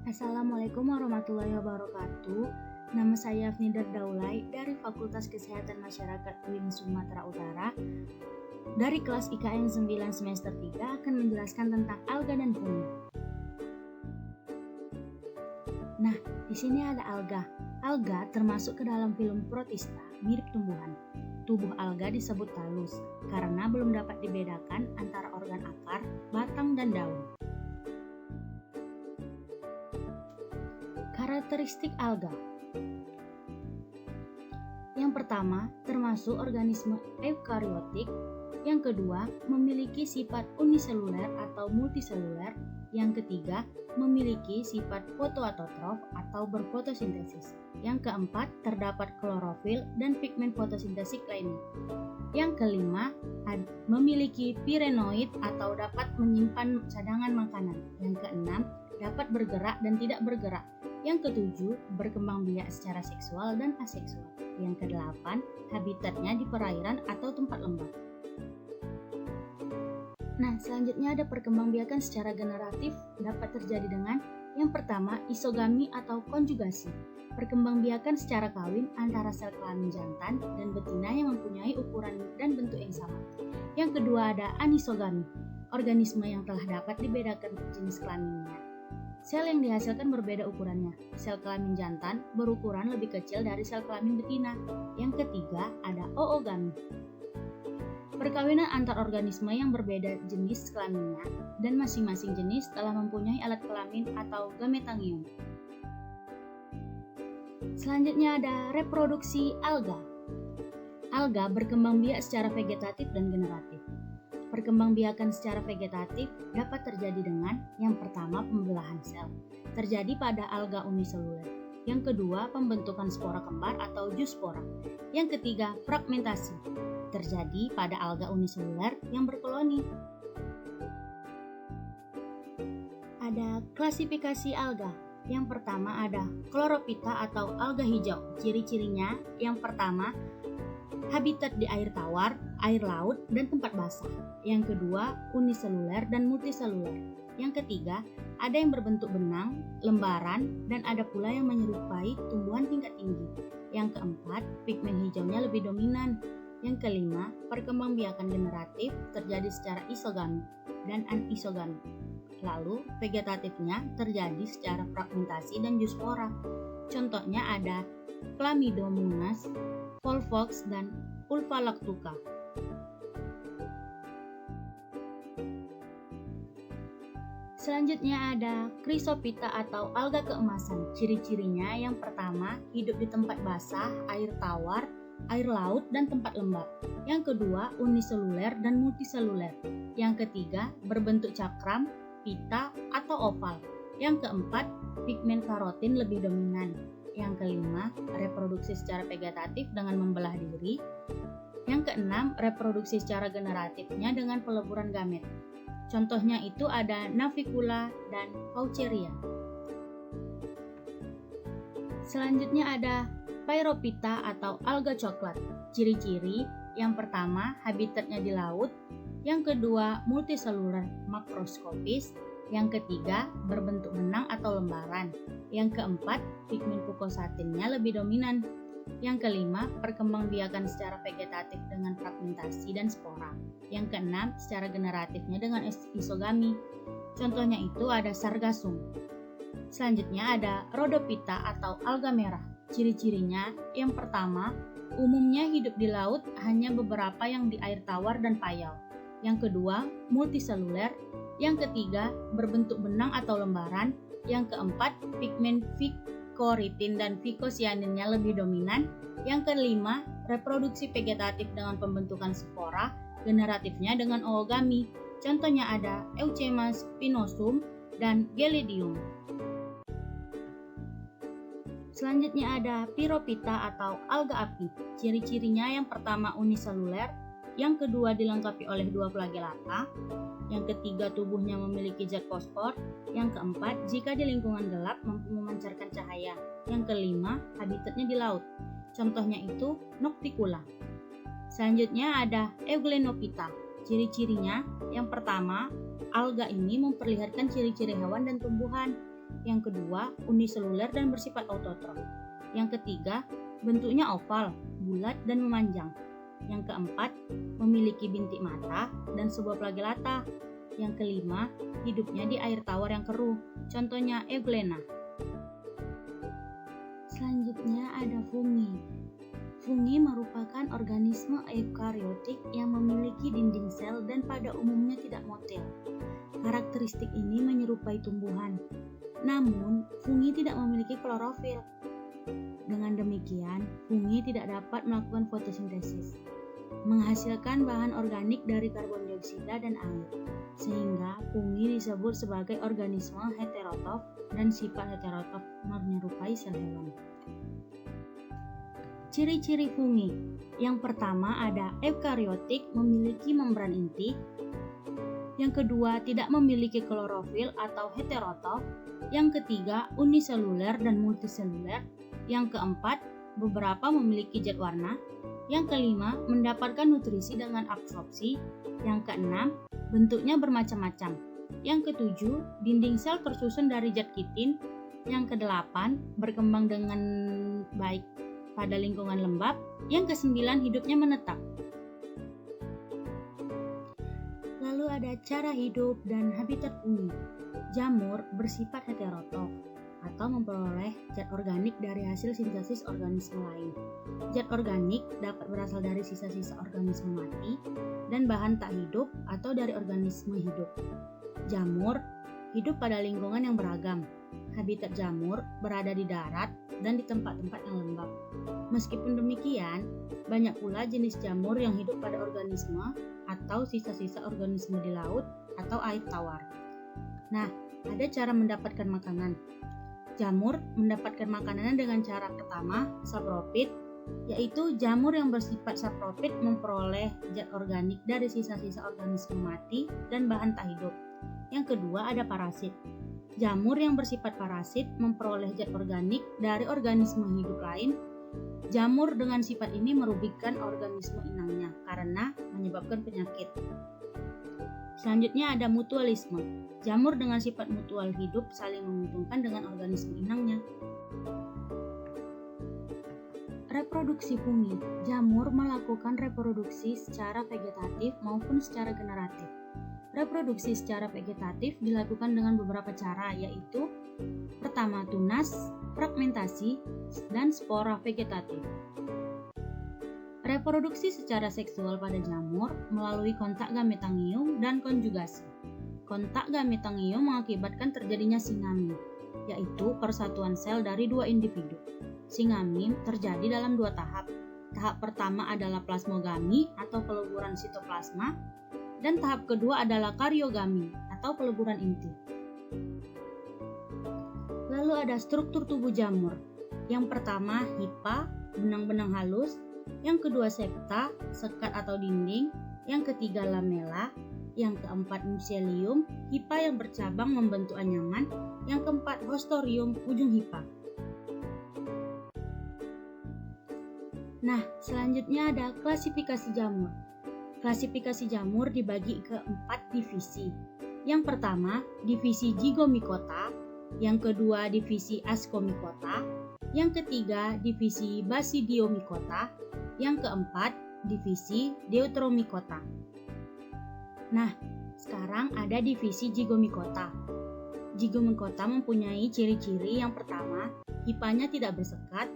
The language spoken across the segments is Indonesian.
Assalamualaikum warahmatullahi wabarakatuh. Nama saya Afnida Daulay dari Fakultas Kesehatan Masyarakat UIN Sumatera Utara. Dari kelas IKN 9 semester 3 akan menjelaskan tentang alga dan fungi. Nah, di sini ada alga. Alga termasuk ke dalam filum protista, mirip tumbuhan. Tubuh alga disebut talus karena belum dapat dibedakan antara organ akar, batang, dan daun. Karakteristik alga. Yang pertama, termasuk organisme eukariotik. Yang kedua, memiliki sifat uniseluler atau multiseluler. Yang ketiga, memiliki sifat fotoautotrof atau berfotosintesis. Yang keempat, terdapat klorofil dan pigmen fotosintetik lainnya. Yang kelima, memiliki pirenoid atau dapat menyimpan cadangan makanan. Yang keenam, dapat bergerak dan tidak bergerak. Yang ketujuh, berkembang biak secara seksual dan aseksual. Yang kedelapan, habitatnya di perairan atau tempat lembab. Nah, selanjutnya ada perkembangbiakan secara generatif dapat terjadi dengan yang pertama, isogami atau konjugasi. Perkembangbiakan secara kawin antara sel kelamin jantan dan betina yang mempunyai ukuran dan bentuk yang sama. Yang kedua ada anisogami, organisme yang telah dapat dibedakan jenis kelaminnya. Sel yang dihasilkan berbeda ukurannya. Sel kelamin jantan berukuran lebih kecil dari sel kelamin betina. Yang ketiga ada oogami. Perkawinan antar organisme yang berbeda jenis kelaminnya dan masing-masing jenis telah mempunyai alat kelamin atau gametangium. Selanjutnya ada reproduksi alga. Alga berkembang biak secara vegetatif dan generatif. Perkembangbiakan secara vegetatif dapat terjadi dengan yang pertama pembelahan sel, terjadi pada alga uniseluler. Yang kedua pembentukan spora kembar atau zoospora. Yang ketiga fragmentasi, terjadi pada alga uniseluler yang berkoloni. Ada klasifikasi alga. Yang pertama ada chlorophyta atau alga hijau. Ciri-cirinya yang pertama, habitat di air tawar, air laut, dan tempat basah. Yang kedua, uniseluler dan multiseluler. Yang ketiga, ada yang berbentuk benang, lembaran, dan ada pula yang menyerupai tumbuhan tingkat tinggi. Yang keempat, pigmen hijaunya lebih dominan. Yang kelima, perkembangbiakan generatif terjadi secara isogami dan anisogami. Lalu, vegetatifnya terjadi secara fragmentasi dan zoospora. Contohnya ada Chlamydomonas, Volvox, dan Ulvalactuca. Selanjutnya ada Chrysophyta atau alga keemasan. Ciri-cirinya yang pertama, hidup di tempat basah, air tawar, air laut, dan tempat lembab. Yang kedua, uniseluler dan multiseluler. Yang ketiga, berbentuk cakram, pita, atau oval. Yang keempat, pigmen karotin lebih dominan. Yang kelima, reproduksi secara vegetatif dengan membelah diri. Yang keenam, reproduksi secara generatifnya dengan peleburan gamet. Contohnya itu ada Navicula dan Pauceria. Selanjutnya ada Pyrophyta atau alga coklat. Ciri-ciri yang pertama, habitatnya di laut. Yang kedua, multiseluler makroskopis. Yang ketiga, berbentuk benang atau lembaran. Yang keempat, pigmen fukosatinnya lebih dominan. Yang kelima, perkembangbiakan secara vegetatif dengan fragmentasi dan spora. Yang keenam, secara generatifnya dengan isogami. Contohnya itu ada Sargassum. Selanjutnya ada Rhodophyta atau alga merah. Ciri-cirinya yang pertama, umumnya hidup di laut, hanya beberapa yang di air tawar dan payau. Yang kedua, multiseluler. Yang ketiga, berbentuk benang atau lembaran. Yang keempat, pigmen vicoritin dan vicocyaninnya lebih dominan. Yang kelima, reproduksi vegetatif dengan pembentukan spora, generatifnya dengan oogami. Contohnya ada Euchema spinosum dan Gelidium. Selanjutnya ada Pyrophyta atau alga api. Ciri-cirinya yang pertama uniseluler, yang kedua dilengkapi oleh dua flagellata, yang ketiga tubuhnya memiliki zat fosfor, yang keempat jika di lingkungan gelap mampu memancarkan cahaya, yang kelima habitatnya di laut. Contohnya itu Nocticula. Selanjutnya ada Euglenophyta. Ciri-cirinya yang pertama, alga ini memperlihatkan ciri-ciri hewan dan tumbuhan. Yang kedua, uniseluler dan bersifat autotrof. Yang ketiga, bentuknya oval, bulat dan memanjang. Yang keempat, memiliki bintik mata dan sebuah flagellata. Yang kelima, hidupnya di air tawar yang keruh, contohnya Euglena. Selanjutnya ada fungi. Fungi merupakan organisme eukariotik yang memiliki dinding sel dan pada umumnya tidak motil. Karakteristik ini menyerupai tumbuhan. Namun, fungi tidak memiliki klorofil. Dengan demikian, fungi tidak dapat melakukan fotosintesis, menghasilkan bahan organik dari karbon dioksida dan air, sehingga fungi disebut sebagai organisme heterotrof dan sifat heterotrof menyerupai sel hewan. Ciri-ciri fungi. Yang pertama ada eukariotik, memiliki membran inti. Yang kedua, tidak memiliki klorofil atau heterotrof. Yang ketiga, uniseluler dan multiseluler. Yang keempat, beberapa memiliki zat warna. Yang kelima, mendapatkan nutrisi dengan absorpsi. Yang keenam, bentuknya bermacam-macam. Yang ketujuh, dinding sel tersusun dari zat kitin. Yang kedelapan, berkembang dengan baik pada lingkungan lembab. Yang kesembilan, hidupnya menetap. Lalu ada cara hidup dan habitat fungi. Jamur bersifat heterotrof atau memperoleh zat organik dari hasil sintesis organisme lain. Zat organik dapat berasal dari sisa-sisa organisme mati dan bahan tak hidup atau dari organisme hidup. Jamur hidup pada lingkungan yang beragam. Habitat jamur berada di darat dan di tempat-tempat yang lembab. Meskipun demikian, banyak pula jenis jamur yang hidup pada organisme atau sisa-sisa organisme di laut atau air tawar. Nah, ada cara mendapatkan makanan. Jamur mendapatkan makanannya dengan cara pertama, saprofit, yaitu jamur yang bersifat saprofit memperoleh zat organik dari sisa-sisa organisme mati dan bahan tak hidup. Yang kedua ada parasit. Jamur yang bersifat parasit memperoleh zat organik dari organisme hidup lain. Jamur dengan sifat ini merugikan organisme inangnya karena menyebabkan penyakit. Selanjutnya ada mutualisme. Jamur dengan sifat mutual hidup saling menguntungkan dengan organisme inangnya. Reproduksi fungi. Jamur melakukan reproduksi secara vegetatif maupun secara generatif. Reproduksi secara vegetatif dilakukan dengan beberapa cara, yaitu pertama tunas, fragmentasi, dan spora vegetatif. Reproduksi secara seksual pada jamur melalui kontak gametangium dan konjugasi. Kontak gametangium mengakibatkan terjadinya singami, yaitu persatuan sel dari dua individu. Singami terjadi dalam dua tahap. Tahap pertama adalah plasmogami atau peleburan sitoplasma, dan tahap kedua adalah karyogami atau peleburan inti. Lalu ada struktur tubuh jamur. Yang pertama hipa, benang-benang halus. Yang kedua septa, sekat atau dinding. Yang ketiga lamela. Yang keempat mycelium, hipa yang bercabang membentuk anyaman. Yang keempat hostorium, ujung hipa. Nah, selanjutnya ada klasifikasi jamur. Klasifikasi jamur dibagi ke 4 divisi. Yang pertama, divisi Zygomicota. Yang kedua, divisi Ascomycota. Yang ketiga, divisi Basidiomycota. Yang keempat, divisi Deuteromycota. Nah, sekarang ada divisi Zygomicota. Zygomicota mempunyai ciri-ciri. Yang pertama, hipanya tidak bersekat.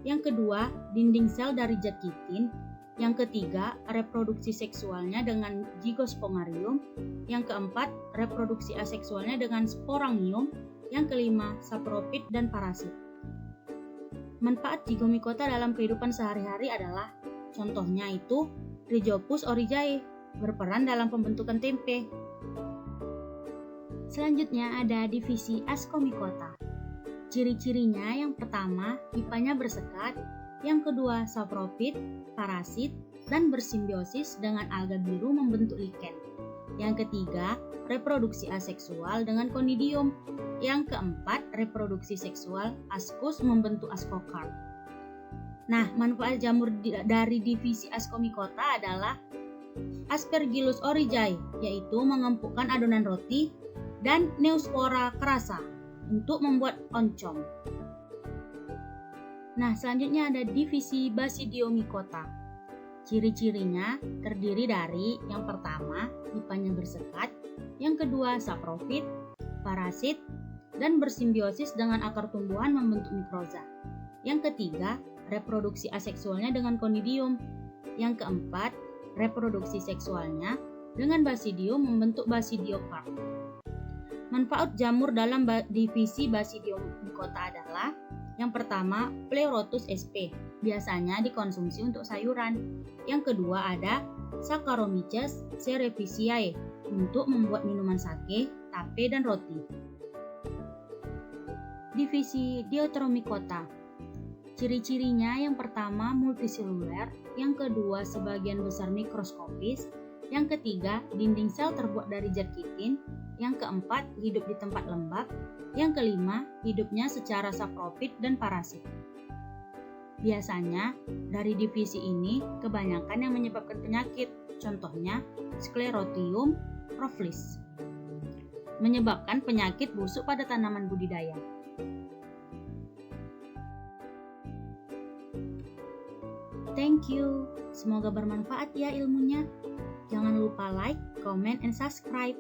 Yang kedua, dinding sel dari zat kitin. Yang ketiga, reproduksi seksualnya dengan zygospongarium. Yang keempat, reproduksi aseksualnya dengan sporangium. Yang kelima, saprofit dan parasit. Manfaat Zygomicota dalam kehidupan sehari-hari adalah, contohnya itu Rhizopus oryzae, berperan dalam pembentukan tempe. Selanjutnya ada divisi Ascomycota. Ciri-cirinya yang pertama, hipanya bersekat. Yang kedua, saprofit, parasit, dan bersimbiosis dengan alga biru membentuk lichen. Yang ketiga, reproduksi aseksual dengan conidium. Yang keempat, reproduksi seksual ascus membentuk ascocarp. Nah, manfaat jamur dari divisi Ascomycota adalah Aspergillus oryzae, yaitu mengempukkan adonan roti, dan Neospora crassa, untuk membuat oncom. Nah, selanjutnya ada divisi Basidiomycota. Ciri-cirinya terdiri dari yang pertama, hipanya bersekat, yang kedua, saprofit, parasit, dan bersimbiosis dengan akar tumbuhan membentuk mikroza. Yang ketiga, reproduksi aseksualnya dengan konidium. Yang keempat, reproduksi seksualnya dengan basidium membentuk basidiokarp. Manfaat jamur dalam divisi Basidiomycota adalah yang pertama, Pleurotus sp. Biasanya dikonsumsi untuk sayuran. Yang kedua ada Saccharomyces cerevisiae untuk membuat minuman sake, tape, dan roti. Divisi Deuteromycota. Ciri-cirinya yang pertama multiseluler, yang kedua sebagian besar mikroskopis, yang ketiga dinding sel terbuat dari zat kitin, yang keempat hidup di tempat lembab, yang kelima hidupnya secara saprofit dan parasit. Biasanya dari divisi ini kebanyakan yang menyebabkan penyakit, contohnya Sclerotium roflis, menyebabkan penyakit busuk pada tanaman budidaya. Thank you. Semoga bermanfaat ya ilmunya. Jangan lupa like, comment, and subscribe.